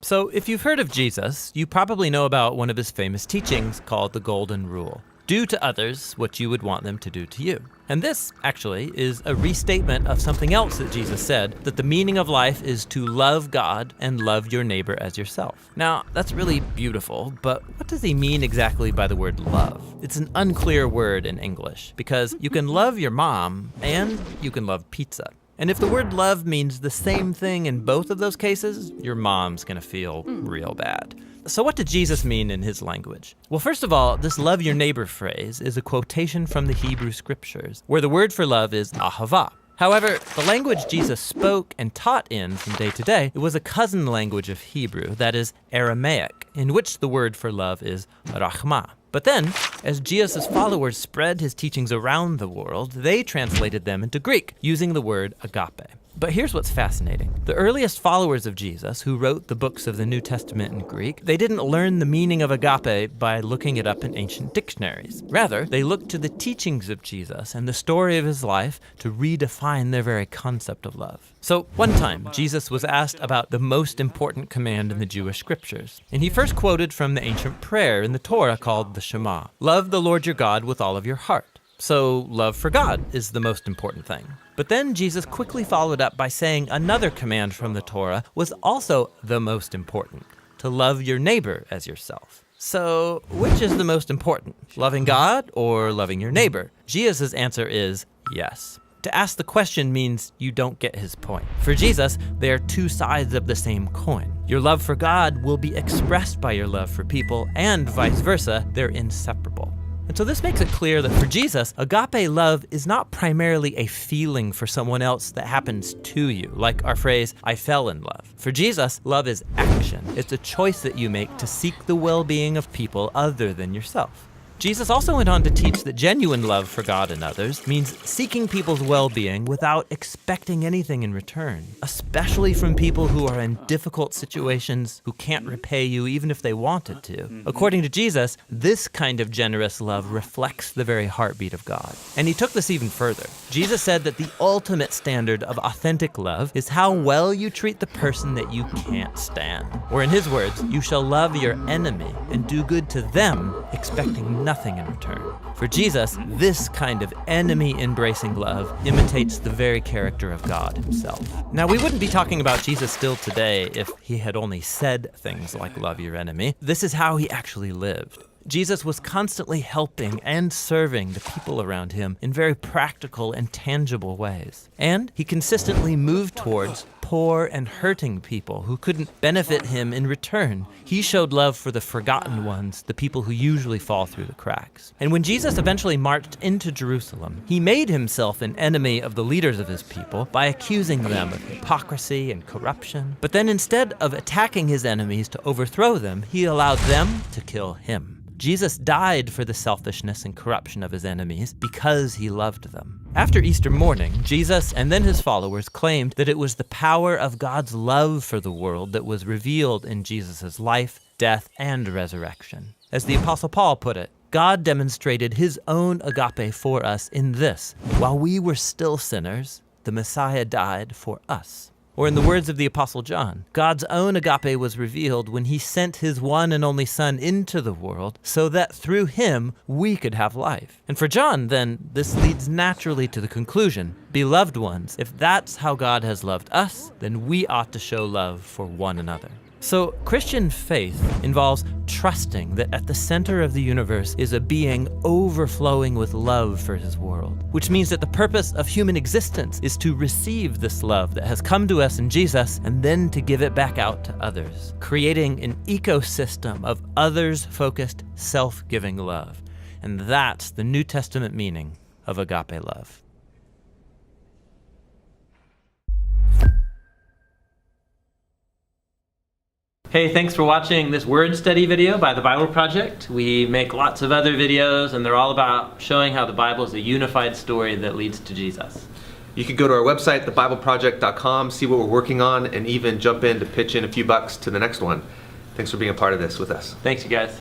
So if you've heard of Jesus, you probably know about one of his famous teachings called the Golden Rule. Do to others what you would want them to do to you. And this, actually, is a restatement of something else that Jesus said, that the meaning of life is to love God and love your neighbor as yourself. Now, that's really beautiful, but what does he mean exactly by the word love? It's an unclear word in English, because you can love your mom and you can love pizza. And if the word love means the same thing in both of those cases, your mom's gonna feel real bad. So what did Jesus mean in his language? Well, first of all, this love your neighbor phrase is a quotation from the Hebrew scriptures, where the word for love is ahava. However, the language Jesus spoke and taught in from day to day, it was a cousin language of Hebrew, that is Aramaic, in which the word for love is rachma. But then, as Jesus' followers spread his teachings around the world, they translated them into Greek, using the word agape. But here's what's fascinating. The earliest followers of Jesus, who wrote the books of the New Testament in Greek, they didn't learn the meaning of agape by looking it up in ancient dictionaries. Rather, they looked to the teachings of Jesus and the story of his life to redefine their very concept of love. So one time, Jesus was asked about the most important command in the Jewish scriptures. And he first quoted from the ancient prayer in the Torah called the Shema. Love the Lord your God with all of your heart. So love for God is the most important thing. But then Jesus quickly followed up by saying another command from the Torah was also the most important, to love your neighbor as yourself. So which is the most important, loving God or loving your neighbor? Jesus' answer is yes. To ask the question means you don't get his point. For Jesus, they are two sides of the same coin. Your love for God will be expressed by your love for people, and vice versa, they're inseparable. And so this makes it clear that for Jesus, agape love is not primarily a feeling for someone else that happens to you, like our phrase, I fell in love. For Jesus, love is action. It's a choice that you make to seek the well-being of people other than yourself. Jesus also went on to teach that genuine love for God and others means seeking people's well-being without expecting anything in return, especially from people who are in difficult situations, who can't repay you even if they wanted to. According to Jesus, this kind of generous love reflects the very heartbeat of God. And he took this even further. Jesus said that the ultimate standard of authentic love is how well you treat the person that you can't stand. Or in his words, you shall love your enemy and do good to them, expecting nothing in return. For Jesus, this kind of enemy-embracing love imitates the very character of God himself. Now, we wouldn't be talking about Jesus still today if he had only said things like love your enemy. This is how he actually lived. Jesus was constantly helping and serving the people around him in very practical and tangible ways. And he consistently moved towards poor and hurting people who couldn't benefit him in return. He showed love for the forgotten ones, the people who usually fall through the cracks. And when Jesus eventually marched into Jerusalem, he made himself an enemy of the leaders of his people by accusing them of hypocrisy and corruption. But then instead of attacking his enemies to overthrow them, he allowed them to kill him. Jesus died for the selfishness and corruption of his enemies because he loved them. After Easter morning, Jesus and then his followers claimed that it was the power of God's love for the world that was revealed in Jesus' life, death, and resurrection. As the Apostle Paul put it, God demonstrated his own agape for us in this: while we were still sinners, the Messiah died for us. Or in the words of the Apostle John, God's own agape was revealed when he sent his one and only Son into the world so that through him we could have life. And for John, then, this leads naturally to the conclusion, beloved ones, if that's how God has loved us, then we ought to show love for one another. So Christian faith involves trusting that at the center of the universe is a being overflowing with love for his world, which means that the purpose of human existence is to receive this love that has come to us in Jesus and then to give it back out to others, creating an ecosystem of others-focused, self-giving love. And that's the New Testament meaning of agape love. Hey, thanks for watching this word study video by the Bible Project. We make lots of other videos, and they're all about showing how the Bible is a unified story that leads to Jesus. You can go to our website, thebibleproject.com, see what we're working on, and even jump in to pitch in a few bucks to the next one. Thanks for being a part of this with us. Thanks, you guys.